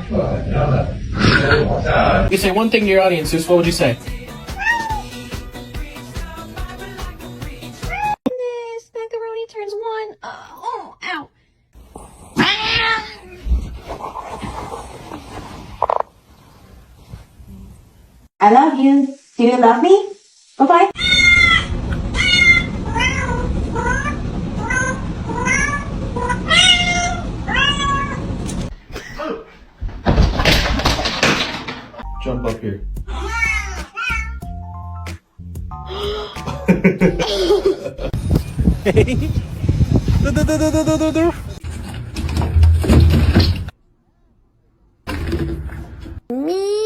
You say one thing to your audience, Zeus. What would you say? This macaroni turns one. Oh, ow. I love you. Do you love me? Bye-bye. Jump up here. Me.